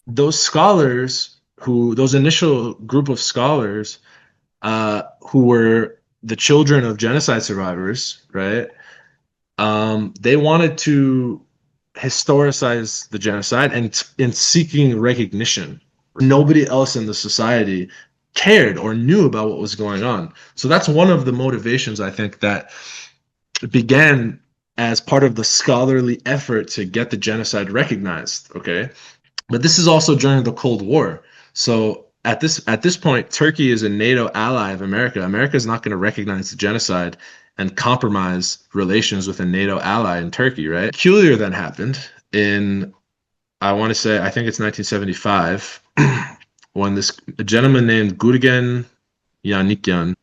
those scholars those initial group of scholars, who were the children of genocide survivors, right? They wanted to historicize the genocide and in seeking recognition. Nobody else in the society cared or knew about what was going on. So that's one of the motivations, I think, that began as part of the scholarly effort to get the genocide recognized. Okay, but this is also during the Cold War. So at this point, Turkey is a NATO ally of America. America is not going to recognize the genocide and compromise relations with a NATO ally in Turkey, right? Peculiar then happened in, I want to say, I think it's 1975, when a gentleman named Gurgen Yannikyan,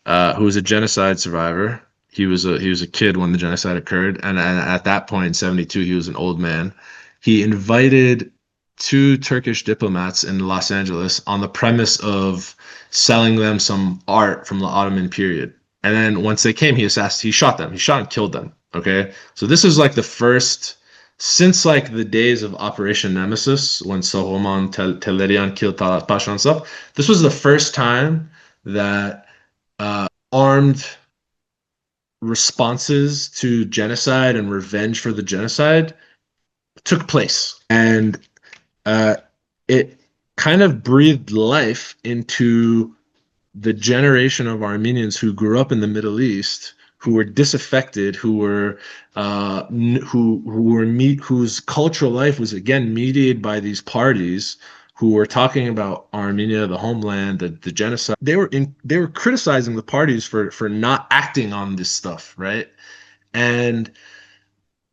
who was a genocide survivor. He was a kid when the genocide occurred, and at that point in '72, he was an old man. He invited two Turkish diplomats in Los Angeles on the premise of selling them some art from the Ottoman period. And then once they came, he shot them. He shot and killed them. Okay, so this is like the first since like the days of Operation Nemesis when Soghomon Tellerian killed Talat Pasha and stuff. This was the first time that armed responses to genocide and revenge for the genocide took place. And uh, it kind of breathed life into the generation of Armenians who grew up in the Middle East, who were disaffected, whose cultural life was again mediated by these parties who were talking about Armenia, the homeland, the genocide. They were criticizing the parties for not acting on this stuff, right? And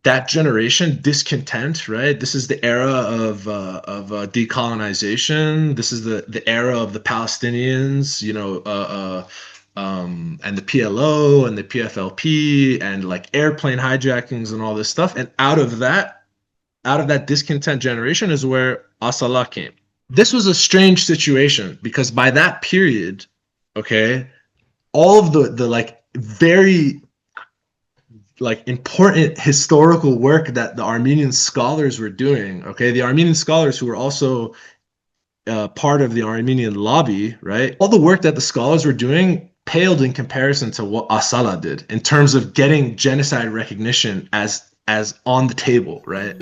that generation discontent, right? This is the era of decolonization. This is the era of the Palestinians, and the PLO and the PFLP and like airplane hijackings and all this stuff. And out of that discontent generation is where Asala came. This was a strange situation because by that period, okay, all of the like very like important historical work that the Armenian scholars were doing, okay, the Armenian scholars who were also part of the Armenian lobby, right? All the work that the scholars were doing paled in comparison to what Asala did in terms of getting genocide recognition as on the table, right?